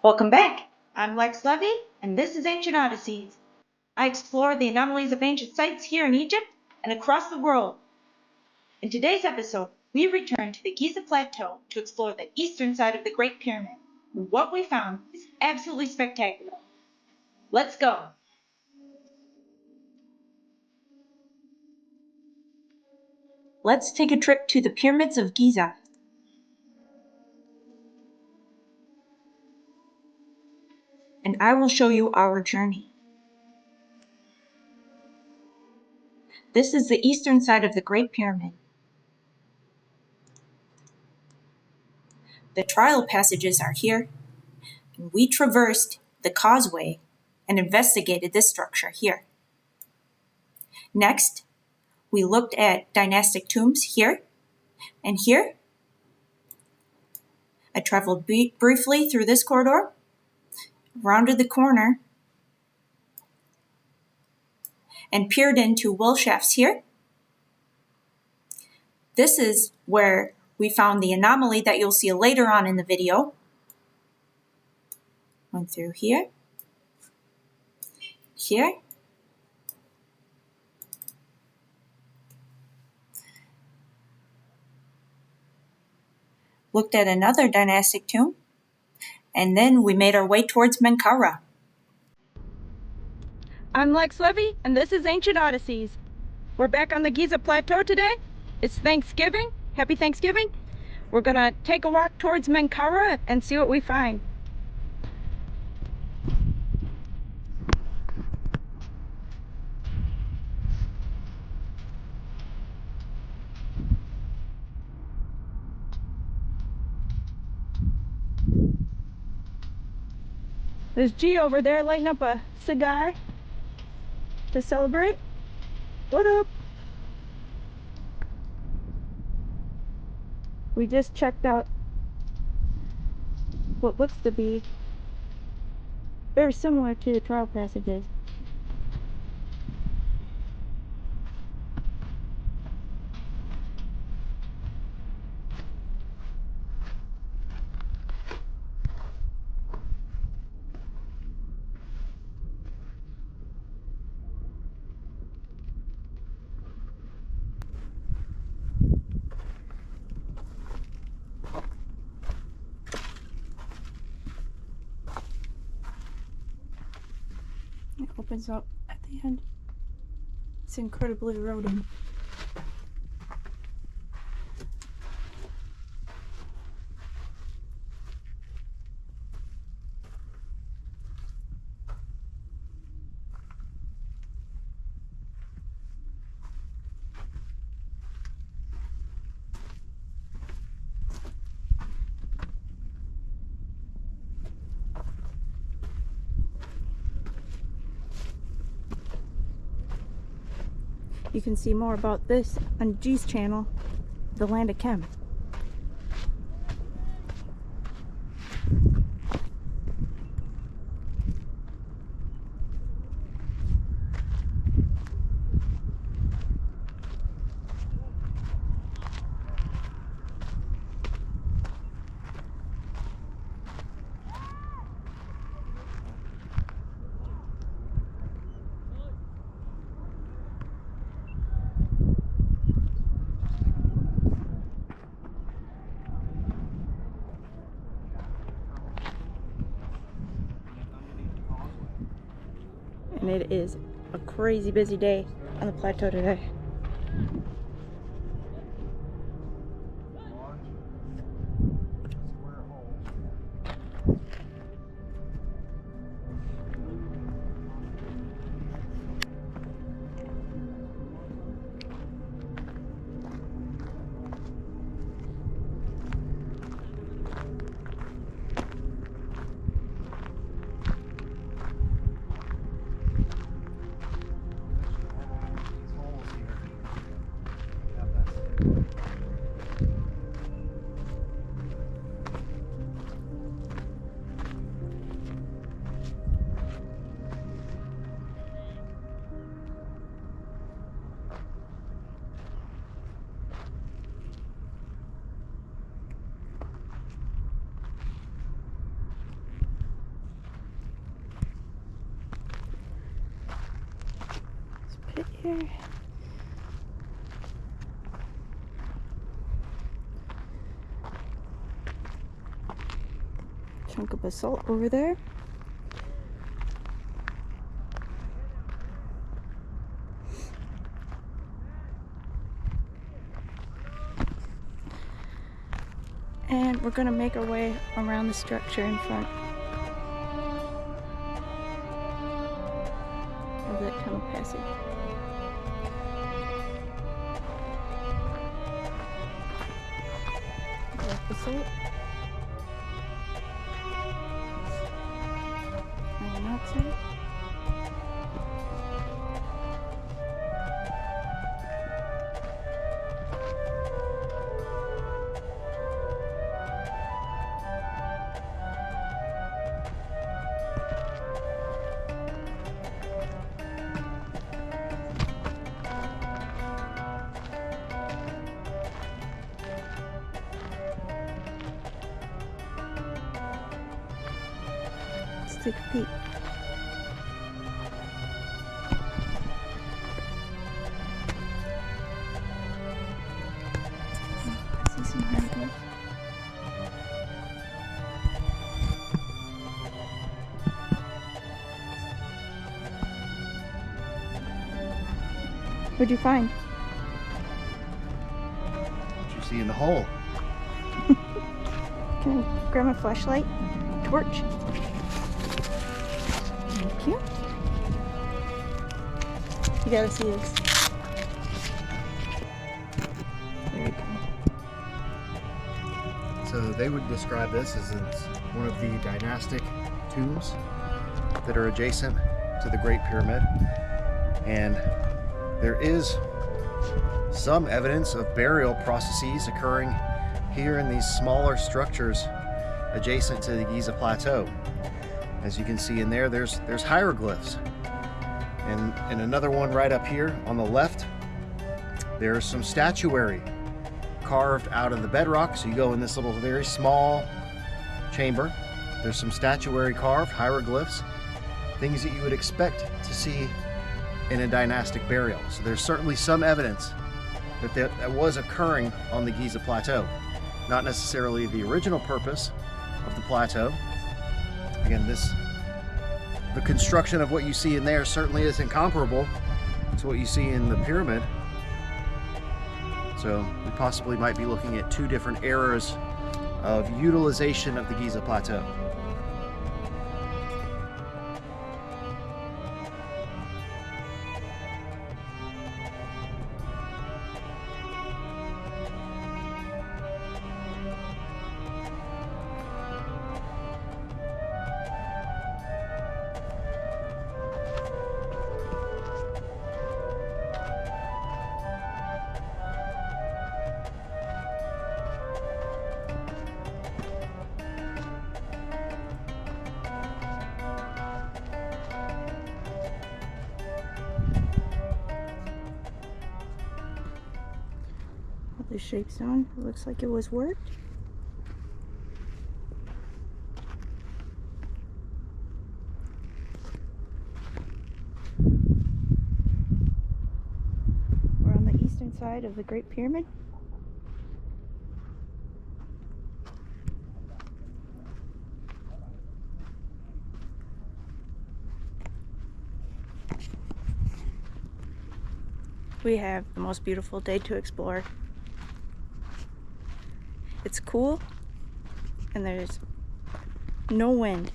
Welcome back. I'm Lex Levy, and this is Ancient Odysseys. I explore the anomalies of ancient sites here in Egypt and across the world. In today's episode, we return to the Giza Plateau to explore the eastern side of the Great Pyramid. And what we found is absolutely spectacular. Let's go. Let's take a trip to the pyramids of Giza. And I will show you our journey. This is the eastern side of the Great Pyramid. The trial passages are here, and we traversed the causeway and investigated this structure here. Next, we looked at dynastic tombs here and here. I traveled briefly through this corridor, rounded the corner, and peered into well shafts here. This is where we found the anomaly that you'll see later on in the video. Went through here, here, looked at another dynastic tomb, and then we made our way towards Menkaure. I'm Lex Levy, and this is Ancient Odysseys. We're back on the Giza Plateau today. It's Thanksgiving. Happy Thanksgiving. We're gonna take a walk towards Menkaure and see what we find. There's G over there lighting up a cigar to celebrate. What up? We just checked out what looks to be very similar to the trial passages. It opens up at the end. It's incredibly eroding. You can see more about this on G's channel, The Land of Chem. And it is a crazy busy day on the plateau today. chunk of basalt over there. And we're going to make our way around the structure in front of that tunnel passage. Black basalt. Iron oxide. Let's take a peek. I see some hieroglyphs. What'd you find? What you see in the hole? Can I grab my flashlight? Torch. Thank you. You gotta see this. There you go. So they would describe this as one of the dynastic tombs that are adjacent to the Great Pyramid. And there is some evidence of burial processes occurring here in these smaller structures adjacent to the Giza Plateau. As you can see in there, there's hieroglyphs. And another one right up here on the left, there's some statuary carved out of the bedrock. So you go in this little very small chamber. There's some statuary carved, hieroglyphs, things that you would expect to see in a dynastic burial. So there's certainly some evidence that was occurring on the Giza Plateau. Not necessarily the original purpose of the plateau. Again, the construction of what you see in there certainly isn't comparable to what you see in the pyramid. So we possibly might be looking at two different eras of utilization of the Giza Plateau. The shape's on. It looks like it was worked. We're on the eastern side of the Great Pyramid. We have the most beautiful day to explore. It's cool and there's no wind.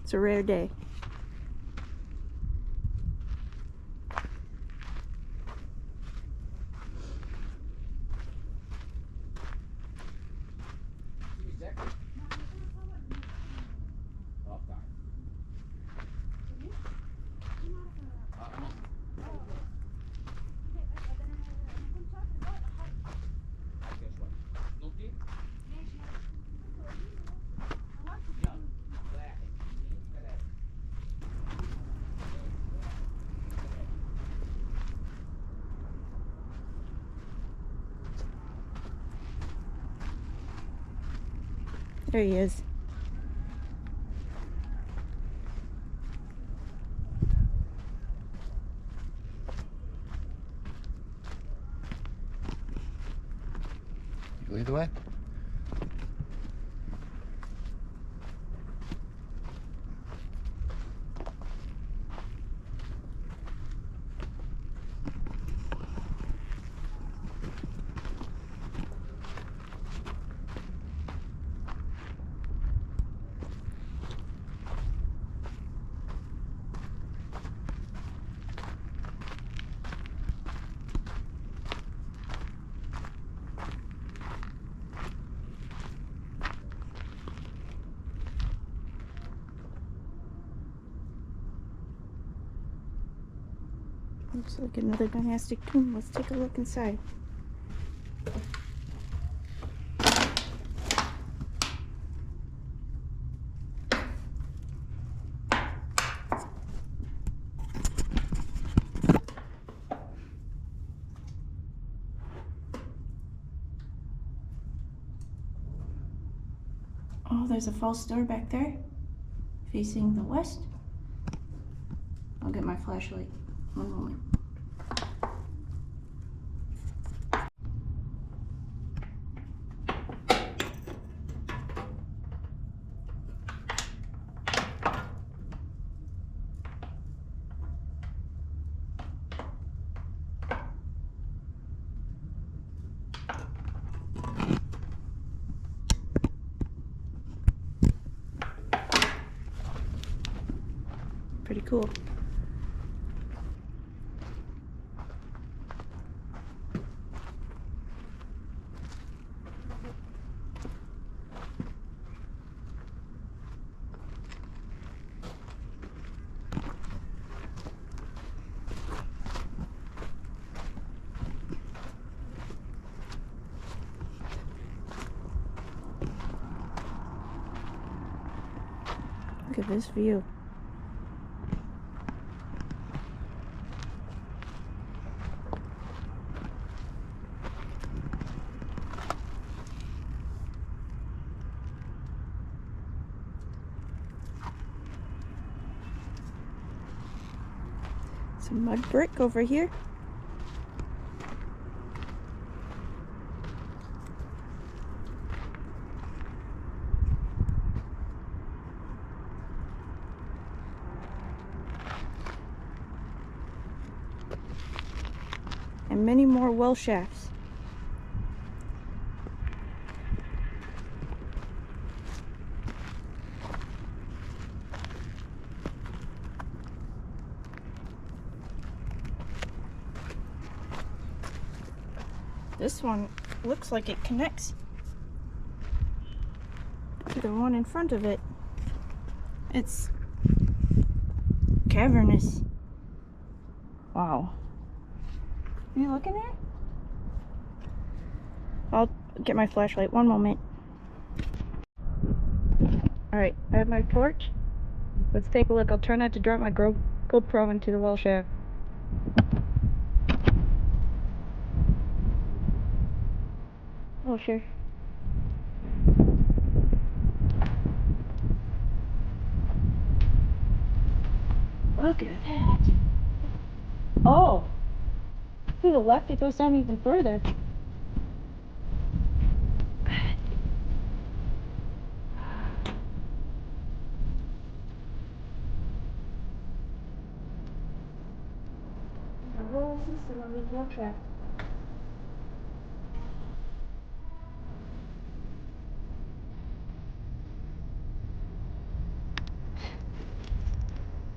It's a rare day. There he is. You lead the way. Looks like another dynastic tomb. Let's take a look inside. Oh, there's a false door back there, facing the west. I'll get my flashlight. One moment. Pretty cool. Look at this view. Some mud brick over here. And many more well shafts. This one looks like it connects to the one in front of it. It's cavernous. Wow. Are you looking at it? I'll get my flashlight. One moment. Alright, I have my torch. Let's take a look. I'll try not to drop my GoPro into the well shaft. Oh, sure. Look at that. Oh! To the left, it goes down even further. The whole system of these well tracks.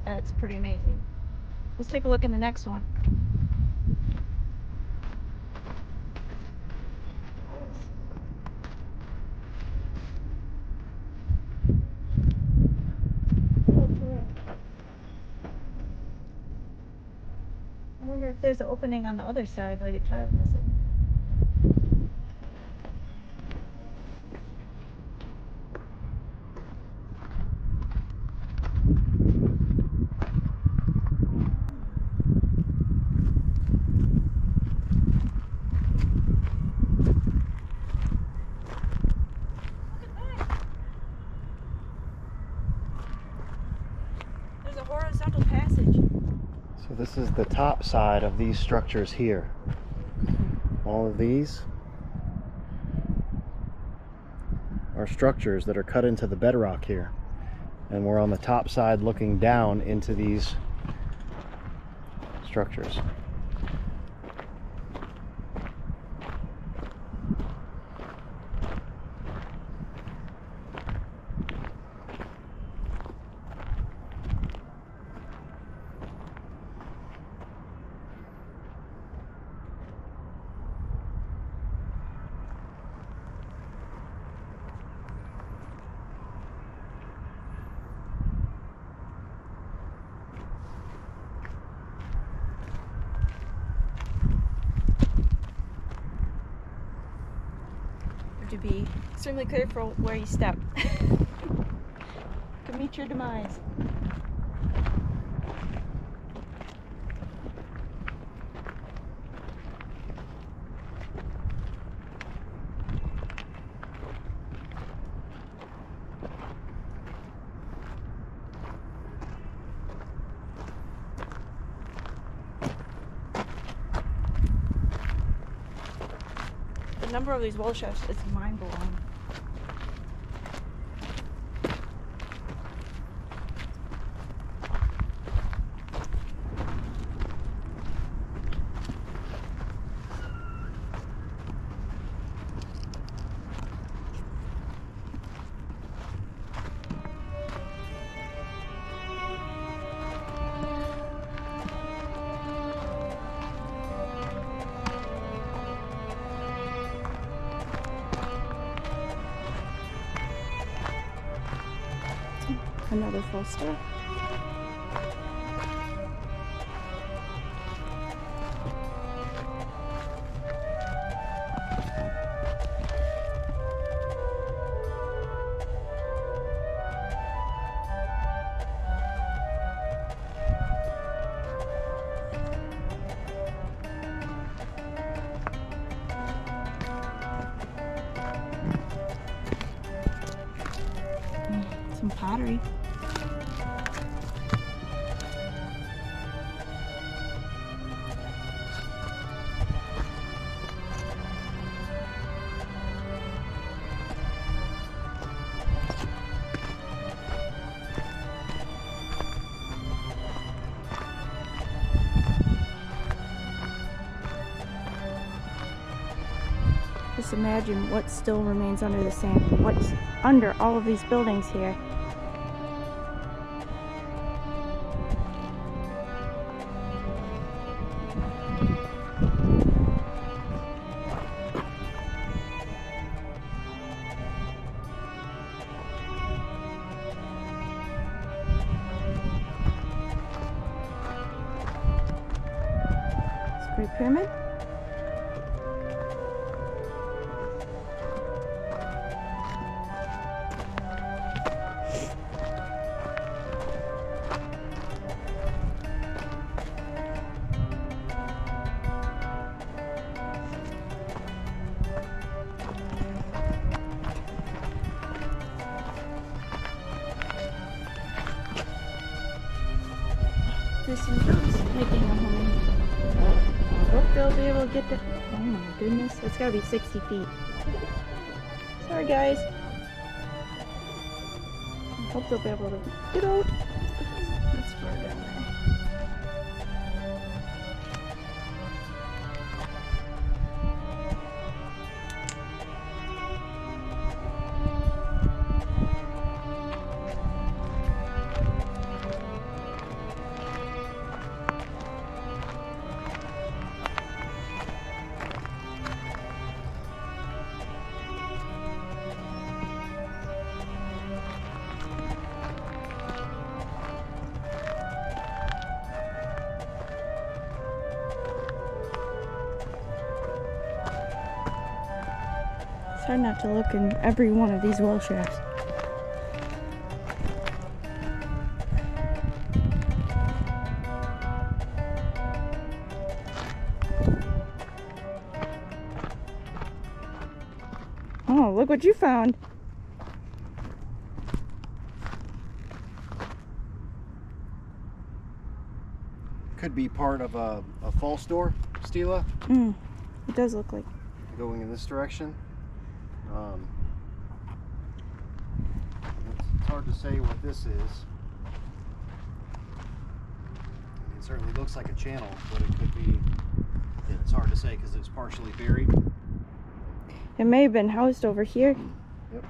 That's pretty amazing. Let's take a look in the next one. I wonder if there's an opening on the other side like a child has it. There's a horizontal passage. So this is the top side of these structures here. All of these are structures that are cut into the bedrock here. And we're on the top side looking down into these structures. have to be extremely careful where you step. Could meet your demise. The number of these well shafts is mind-blowing. Another full stop. Some pottery. Just imagine what still remains under the sand. What's under all of these buildings here. Great Pyramid. This is making a home. I hope they'll be able to get to. Oh my goodness, it's gotta be 60 feet. Sorry guys. I hope they'll be able to get out. That's far down there. It's hard not to look in every one of these well shafts. Oh, look what you found. Could be part of a false door, Stila. It does look like. Going in this direction. It's hard to say what this is. It certainly looks like a channel, but it could be. It's hard to say because it's partially buried. It may have been housed over here. Yep.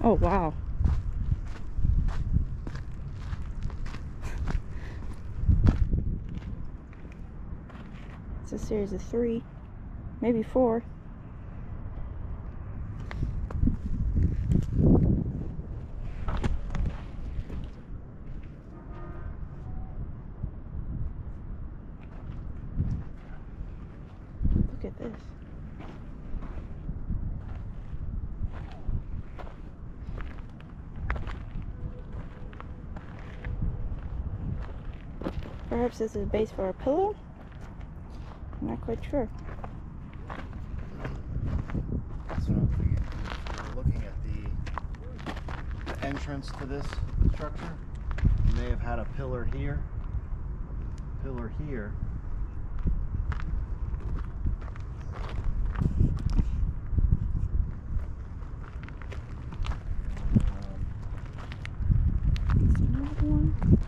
Oh, wow. It's a series of 3, maybe 4. Look at this. Perhaps this is a base for a pillow? I'm not quite sure. So we're looking at the entrance to this structure. You may have had a pillar here, here. There's another one.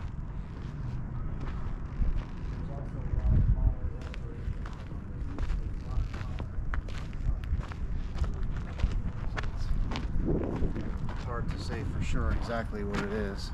It's hard to say for sure exactly what it is.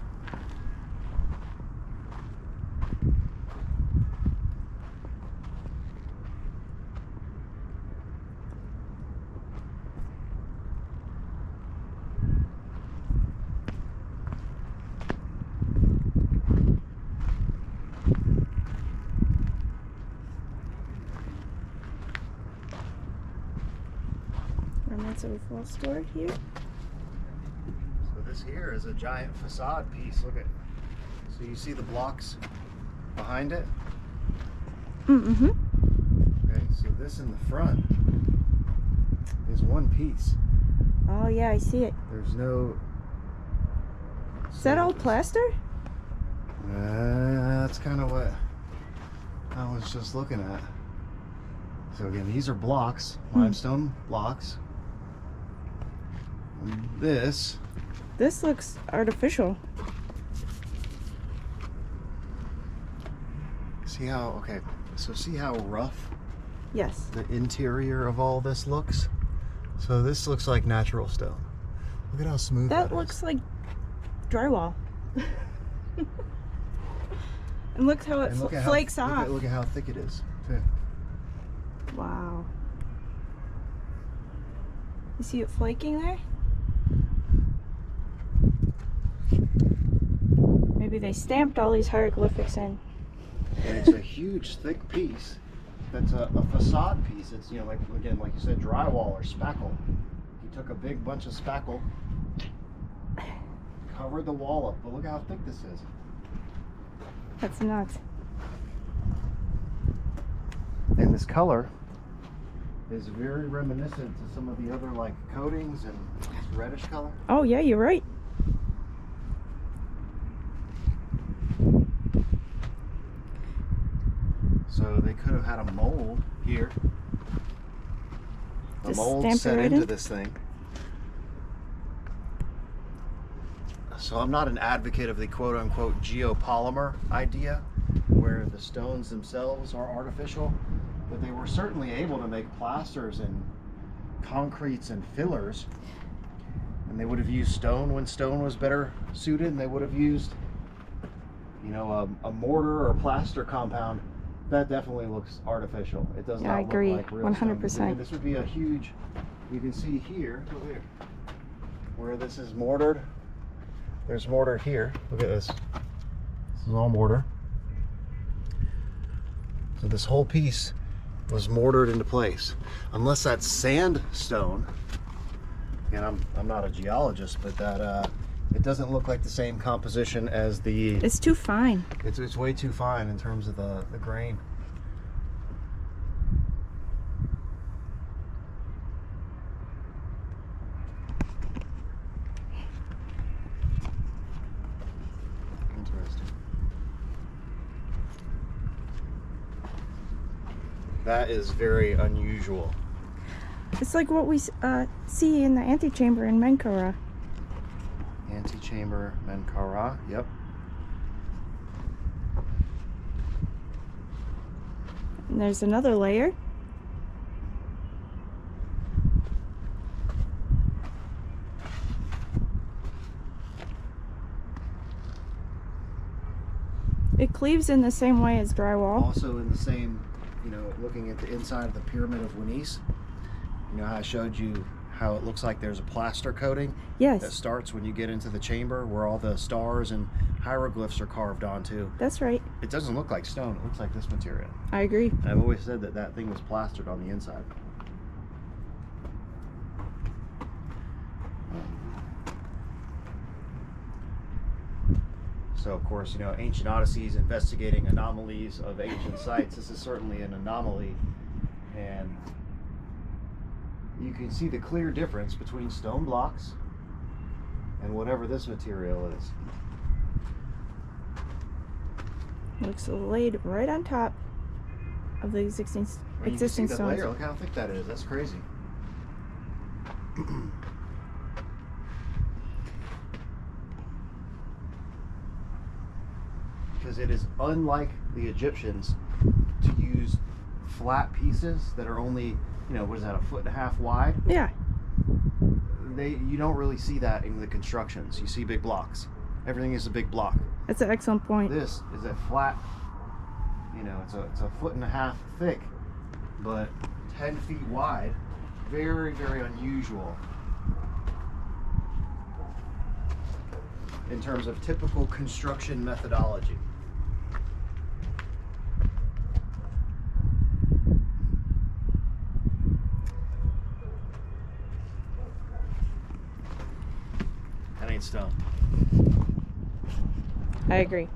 Remnants of a full stored here. So this here is a giant facade piece. Look at, so you see the blocks behind it? Mm-hmm. Okay, so this in the front is one piece. Oh yeah, I see it. There's no... Is that all plaster? That's kind of what I was just looking at. So again, these are blocks, limestone blocks. And this looks artificial. see how, okay, so see how rough Yes. the interior of all this looks? So this looks like natural stone. Look at how smooth That that looks is. like drywall. And look how it And look at flakes how, off. Look at how thick it is, too. Wow. You see it flaking there? Maybe they stamped all these hieroglyphics in. And it's a huge, thick piece. That's a facade piece. It's, you know, like, again, like you said, drywall or spackle. He took a big bunch of spackle, covered the wall up, but look how thick this is. That's nuts. And this color is very reminiscent to some of the other, like, coatings and this reddish color. Oh yeah, you're right. So they could have had a mold here. The Just mold stamp it set right into in? this thing. So I'm not an advocate of the quote-unquote geopolymer idea, where the stones themselves are artificial, but they were certainly able to make plasters and concretes and fillers, and they would have used stone when stone was better suited, and they would have used, you know, a mortar or plaster compound. That definitely looks artificial. It does Yeah, not I agree. look like real stone. 100%. This would be a huge, you can see here, look here, where this is mortared. There's mortar here. Look at this. This is all mortar. So this whole piece was mortared into place. Unless that's sandstone, and I'm not a geologist, but that it doesn't look like the same composition as the... It's too fine. It's way too fine in terms of the grain. Interesting. That is very unusual. It's like what we see in the antechamber in Menkara. Antechamber Menkara, yep. And there's another layer. It cleaves in the same way as drywall. Also in the same, looking at the inside of the Pyramid of Wenese, how I showed you how it looks like there's a plaster coating Yes. that starts when you get into the chamber where all the stars and hieroglyphs are carved onto. That's right. It doesn't look like stone, it looks like this material. I agree. And I've always said that that thing was plastered on the inside. So of course, Ancient Odysseys investigating anomalies of ancient sites. This is certainly an anomaly, and you can see the clear difference between stone blocks and whatever this material is. Looks laid right on top of the existing I mean, you can see that stones. layer. Look how thick that is. That's crazy. Because it is unlike the Egyptians to use flat pieces that are only, what is that, 1.5 feet wide? Yeah. You don't really see that in the constructions. You see big blocks. Everything is a big block. That's an excellent point. This is a flat, it's a 1.5 feet thick, but 10 feet wide. Very, very unusual in terms of typical construction methodology. That ain't stone. I agree.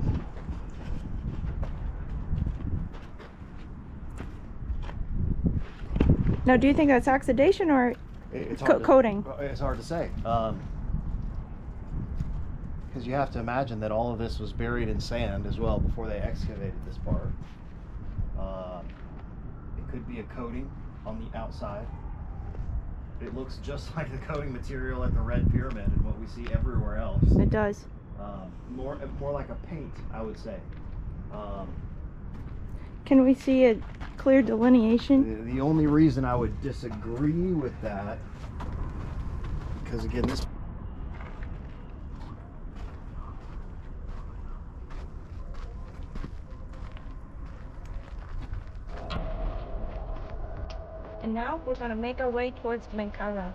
Now, do you think that's oxidation or It's coating? It's hard to say. Because you have to imagine that all of this was buried in sand as well before they excavated this part. It could be a coating on the outside. It looks just like the coating material at the Red Pyramid and what we see everywhere else. It does. More like a paint, I would say. Can we see a clear delineation? The only reason I would disagree with that, because again, this And now we're going to make our way towards Menkara.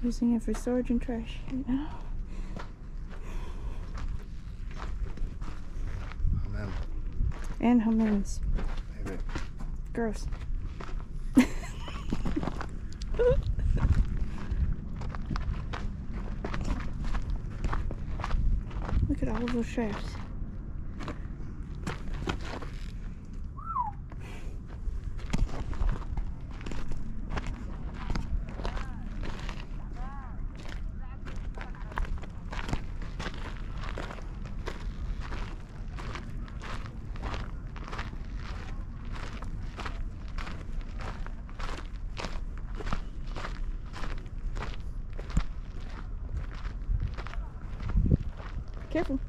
Using it for storage and trash right now. Amen. And humans. Maybe. Gross. Look at all of those shafts. Careful.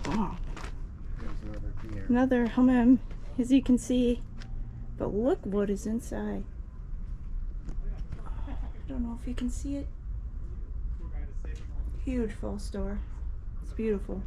Oh. Another hummum, as you can see. But look what is inside. I don't know if you can see it. Huge false door. It's beautiful.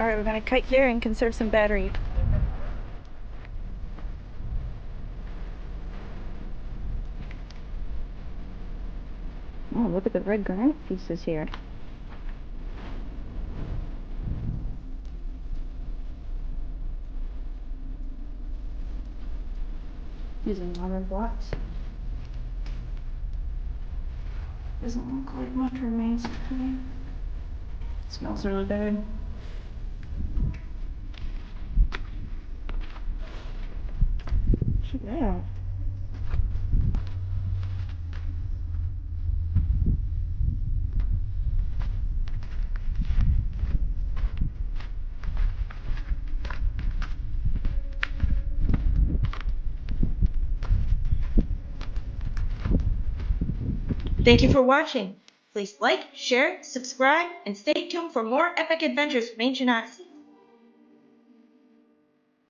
Alright, we're gonna cut here and conserve some battery. Oh, look at the red granite pieces here. These are modern blocks. Doesn't look like much remains. Smells really bad. Yeah. Thank you for watching. Please like, share, subscribe, and stay tuned for more epic adventures from Ancient Odyssey.